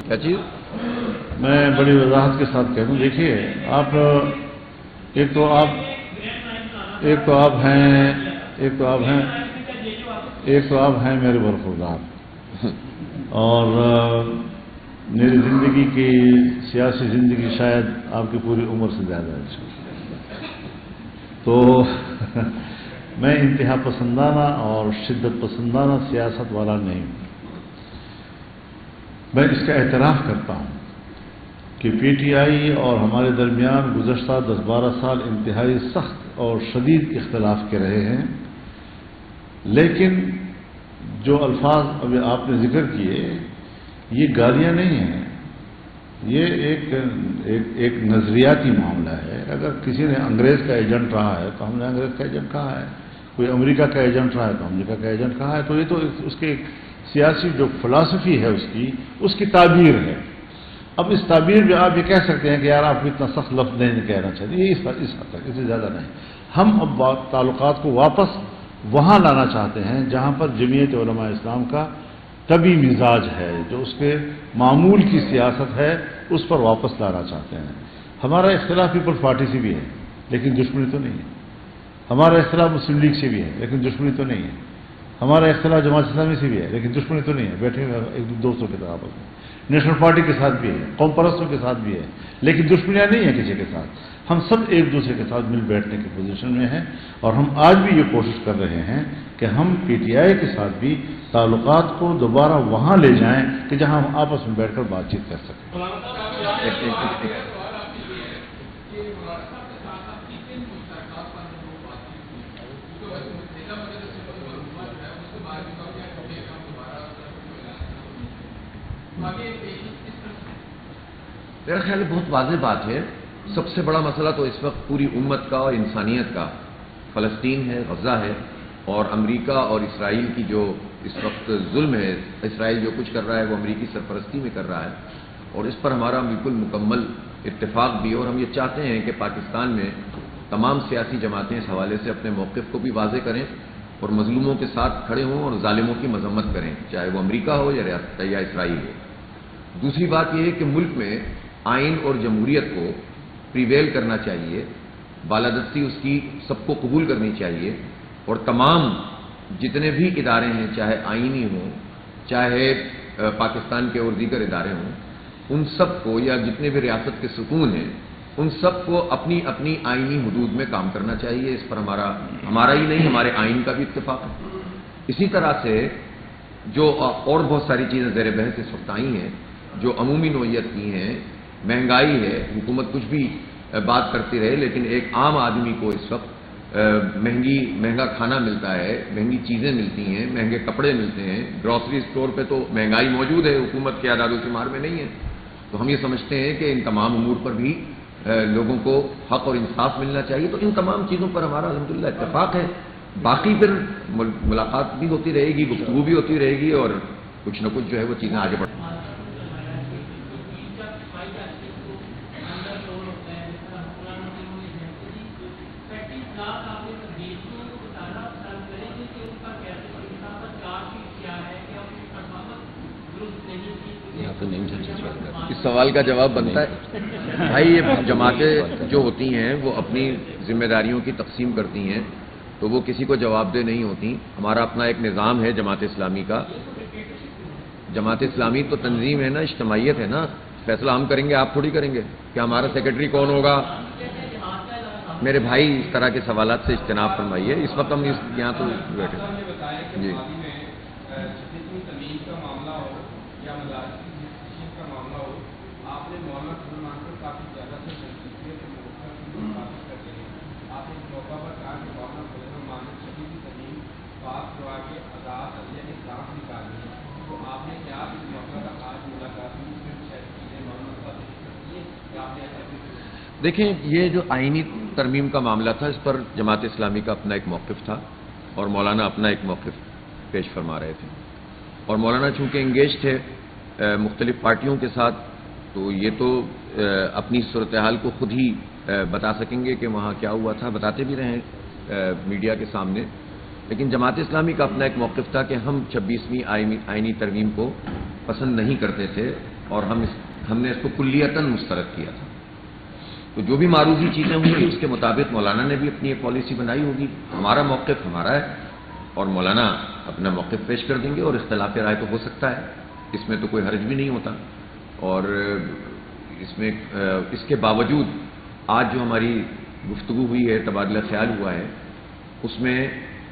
کیا چیز؟ میں بڑی وضاحت کے ساتھ کہہ دوں، دیکھیے آپ ایک تو آپ ہیں میرے برخوردار، اور میری زندگی کی سیاسی زندگی شاید آپ کی پوری عمر سے زیادہ ہے، تو میں انتہا پسندانہ اور شدت پسندانہ سیاست والا نہیں ہوں۔ میں اس کا اعتراف کرتا ہوں کہ پی ٹی آئی اور ہمارے درمیان گزشتہ 10-12 سال انتہائی سخت اور شدید اختلاف کے رہے ہیں، لیکن جو الفاظ ابھی آپ نے ذکر کیے یہ گالیاں نہیں ہیں، یہ ایک نظریاتی معاملہ ہے۔ اگر کسی نے انگریز کا ایجنٹ رہا ہے تو ہم نے انگریز کا ایجنٹ کہا ہے، کوئی امریکہ کا ایجنٹ رہا ہے تو امریکہ کا ایجنٹ کہا ہے، تو یہ تو اس کے سیاسی جو فلسفی ہے اس کی تعبیر ہے۔ اب اس تعبیر میں آپ یہ کہہ سکتے ہیں کہ یار آپ کو اتنا سخت لفظ نہیں کہنا چاہیے، یہ اس حد تک، اس سے زیادہ نہیں۔ ہم اب تعلقات کو واپس وہاں لانا چاہتے ہیں جہاں پر جمعیت علماء اسلام کا طبی مزاج ہے، جو اس کے معمول کی سیاست ہے، اس پر واپس لانا چاہتے ہیں۔ ہمارا اختلاف پیپلز پارٹی سے بھی ہے لیکن دشمنی تو نہیں ہے، ہمارا اختلاف مسلم لیگ سے بھی ہے لیکن دشمنی تو نہیں ہے، ہمارا اختلاف جماعت اسلامی سے بھی ہے لیکن دشمنی تو نہیں ہے، بیٹھے ہوئے ایک دوستوں کے طرح آپس میں، نیشنل پارٹی کے ساتھ بھی ہے، قوم پرستوں کے ساتھ بھی ہے، لیکن دشمنیاں نہیں ہیں کسی کے ساتھ۔ ہم سب ایک دوسرے کے ساتھ مل بیٹھنے کی پوزیشن میں ہیں، اور ہم آج بھی یہ کوشش کر رہے ہیں کہ ہم پی ٹی آئی کے ساتھ بھی تعلقات کو دوبارہ وہاں لے جائیں کہ جہاں ہم آپس میں بیٹھ کر بات چیت کر سکیں۔ میرا خیال ہے بہت واضح بات ہے۔ سب سے بڑا مسئلہ تو اس وقت پوری امت کا اور انسانیت کا فلسطین ہے، غزہ ہے، اور امریکہ اور اسرائیل کی جو اس وقت ظلم ہے۔ اسرائیل جو کچھ کر رہا ہے وہ امریکی سرپرستی میں کر رہا ہے، اور اس پر ہمارا بالکل مکمل اتفاق بھی ہے، اور ہم یہ چاہتے ہیں کہ پاکستان میں تمام سیاسی جماعتیں اس حوالے سے اپنے موقف کو بھی واضح کریں اور مظلوموں کے ساتھ کھڑے ہوں اور ظالموں کی مذمت کریں، چاہے وہ امریکہ ہو یا اسرائیل ہو۔ دوسری بات یہ ہے کہ ملک میں آئین اور جمہوریت کو پریویل کرنا چاہیے، بالادستی اس کی سب کو قبول کرنی چاہیے، اور تمام جتنے بھی ادارے ہیں، چاہے آئینی ہوں، چاہے پاکستان کے اور دیگر ادارے ہوں، ان سب کو، یا جتنے بھی ریاست کے ستون ہیں، ان سب کو اپنی اپنی آئینی حدود میں کام کرنا چاہیے۔ اس پر ہمارا ہی نہیں، ہمارے آئین کا بھی اتفاق ہے۔ اسی طرح سے جو اور بہت ساری چیزیں زیر بحث اس وقت آئی ہیں جو عمومی نوعیت کی ہیں، مہنگائی ہے، حکومت کچھ بھی بات کرتی رہے، لیکن ایک عام آدمی کو اس وقت مہنگا کھانا ملتا ہے، مہنگی چیزیں ملتی ہیں، مہنگے کپڑے ملتے ہیں، گروسری اسٹور پہ تو مہنگائی موجود ہے، حکومت کے اعداد و شمار میں نہیں ہے۔ تو ہم یہ سمجھتے ہیں کہ ان تمام امور پر بھی لوگوں کو حق اور انصاف ملنا چاہیے۔ تو ان تمام چیزوں پر ہمارا الحمدللہ اتفاق ہے۔ باقی پھر ملاقات بھی ہوتی رہے گی، گفتگو بھی ہوتی رہے گی، اور کچھ نہ کچھ جو ہے وہ چیزیں آگے بڑھ۔ اس سوال کا جواب بنتا ہے بھائی، یہ جماعتیں جو ہوتی ہیں وہ اپنی ذمہ داریوں کی تقسیم کرتی ہیں، تو وہ کسی کو جواب دہ نہیں ہوتی۔ ہمارا اپنا ایک نظام ہے جماعت اسلامی کا۔ جماعت اسلامی تو تنظیم ہے نا، اجتماعیت ہے نا، فیصلہ ہم کریں گے، آپ تھوڑی کریں گے کہ ہمارا سیکرٹری کون ہوگا۔ میرے بھائی اس طرح کے سوالات سے اجتناب فرمائیے، اس وقت ہم یہاں تو بیٹھے جی۔ دیکھیں، یہ جو آئینی ترمیم کا معاملہ تھا، اس پر جماعت اسلامی کا اپنا ایک موقف تھا، اور مولانا اپنا ایک موقف پیش فرما رہے تھے، اور مولانا چونکہ انگیج تھے مختلف پارٹیوں کے ساتھ، تو یہ تو اپنی صورتحال کو خود ہی بتا سکیں گے کہ وہاں کیا ہوا تھا، بتاتے بھی رہے میڈیا کے سامنے۔ لیکن جماعت اسلامی کا اپنا ایک موقف تھا کہ ہم 26ویں آئینی ترمیم کو پسند نہیں کرتے تھے اور ہم نے اس کو کلیتاً مسترد کیا تھا. تو جو بھی معروضی چیزیں ہوں گی اس کے مطابق مولانا نے بھی اپنی ایک پالیسی بنائی ہوگی. ہمارا موقف ہمارا ہے اور مولانا اپنا موقف پیش کر دیں گے اور اختلاف رائے تو ہو سکتا ہے, اس میں تو کوئی حرج بھی نہیں ہوتا. اور اس کے باوجود آج جو ہماری گفتگو ہوئی ہے, تبادلہ خیال ہوا ہے, اس میں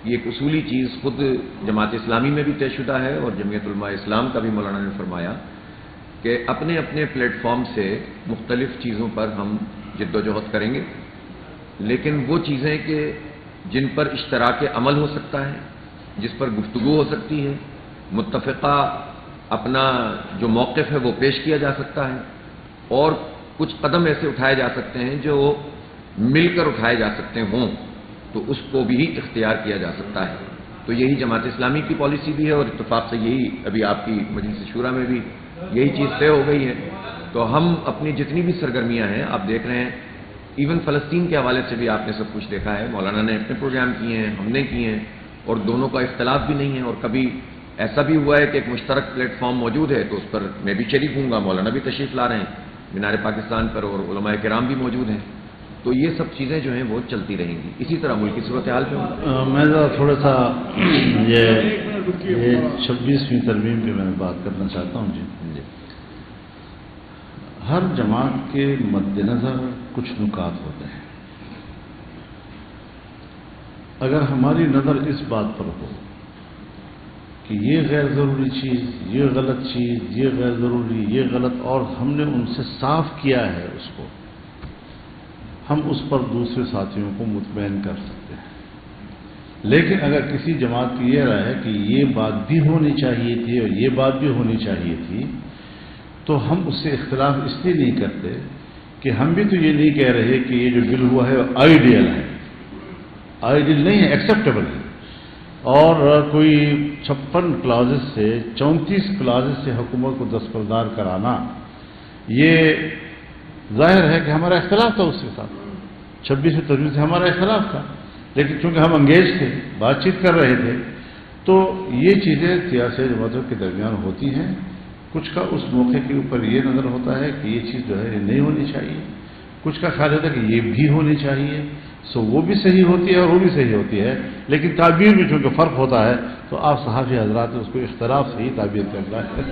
یہ ایک اصولی چیز خود جماعت اسلامی میں بھی طے شدہ ہے اور جمعیت علماء اسلام کا بھی مولانا نے فرمایا کہ اپنے اپنے پلیٹ فارم سے مختلف چیزوں پر ہم جد و جہد کریں گے, لیکن وہ چیزیں کہ جن پر اشتراک عمل ہو سکتا ہے, جس پر گفتگو ہو سکتی ہے, متفقہ اپنا جو موقف ہے وہ پیش کیا جا سکتا ہے, اور کچھ قدم ایسے اٹھائے جا سکتے ہیں جو مل کر اٹھائے جا سکتے ہوں, تو اس کو بھی اختیار کیا جا سکتا ہے. تو یہی جماعت اسلامی کی پالیسی بھی ہے اور اتفاق سے یہی ابھی آپ کی مجلس شورا میں بھی یہی چیز طے ہو گئی ہے. تو ہم اپنی جتنی بھی سرگرمیاں ہیں, آپ دیکھ رہے ہیں ایون فلسطین کے حوالے سے بھی آپ نے سب کچھ دیکھا ہے, مولانا نے اپنے پروگرام کیے ہیں, ہم نے کیے ہیں, اور دونوں کا اختلاف بھی نہیں ہے. اور کبھی ایسا بھی ہوا ہے کہ ایک مشترک پلیٹ فارم موجود ہے تو اس پر میں بھی شریک ہوں گا, مولانا بھی تشریف لا رہے ہیں مینار پاکستان پر, اور علماء کرام بھی موجود ہیں. تو یہ سب چیزیں جو ہیں وہ چلتی رہیں گی. اسی طرح ملک کی صورتحال پہ میں ذرا تھوڑا سا یہ 26ویں ترمیم پہ میں بات کرنا چاہتا ہوں. جی, ہر جماعت کے مد نظر کچھ نکات ہوتے ہیں. اگر ہماری نظر اس بات پر ہو کہ یہ غیر ضروری چیز, یہ غلط چیز, یہ غیر ضروری, یہ غلط, اور ہم نے ان سے صاف کیا ہے اس کو, ہم اس پر دوسرے ساتھیوں کو مطمئن کر سکتے ہیں. لیکن اگر کسی جماعت کی یہ رائے ہے کہ یہ بات بھی ہونی چاہیے تھی اور یہ بات بھی ہونی چاہیے تھی, تو ہم اس سے اختلاف اس لیے نہیں کرتے کہ ہم بھی تو یہ نہیں کہہ رہے کہ یہ جو بل ہوا ہے آئیڈیل ہے. آئیڈیل نہیں ہے, ایکسیپٹیبل ہے. اور کوئی 56 کلازز سے 34 کلازز سے حکومت کو دستبردار کرانا, یہ ظاہر ہے کہ ہمارا اختلاف تھا اس کے ساتھ. 26ویں ترمیم سے ہمارا اختلاف تھا, لیکن چونکہ ہم انگیج تھے, بات چیت کر رہے تھے, تو یہ چیزیں سیاسی جماعتوں کے درمیان ہوتی ہیں. کچھ کا اس موقع کے اوپر یہ نظر ہوتا ہے کہ یہ چیز جو ہے یہ نہیں ہونی چاہیے, کچھ کا خیال ہوتا ہے کہ یہ بھی ہونی چاہیے. سو وہ بھی صحیح ہوتی ہے اور وہ بھی صحیح ہوتی ہے, لیکن تعبیر میں چونکہ فرق ہوتا ہے تو آپ صحافی حضرات اس کو اختلاف سے ہی تعبیر کرنا ہے.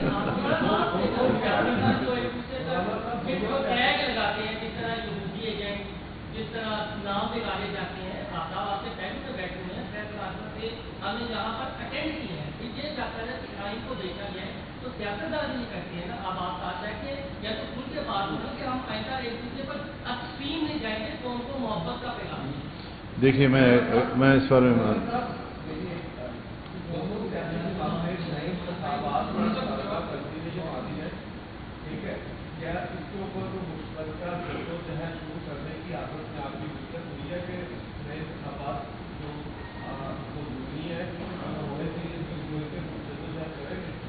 دیکھیے میں اس بارے میں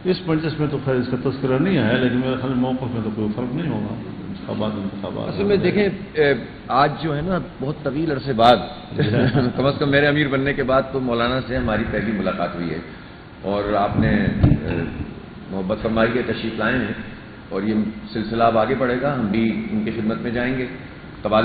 اس مجلس میں تو خیر اس کا تذکرہ نہیں آیا, لیکن میرے خیال موقف میں تو کوئی فرق نہیں ہوگا. انتخابات اصل میں دیکھیں, آج جو ہے نا بہت طویل عرصے بعد کم از کم میرے امیر بننے کے بعد تو مولانا سے ہماری پہلی ملاقات ہوئی ہے, اور آپ نے محبت فرمائی ہے, تشریف لائے ہیں, اور یہ سلسلہ اب آگے بڑھے گا. ہم بھی ان کی خدمت میں جائیں گے. تبادلہ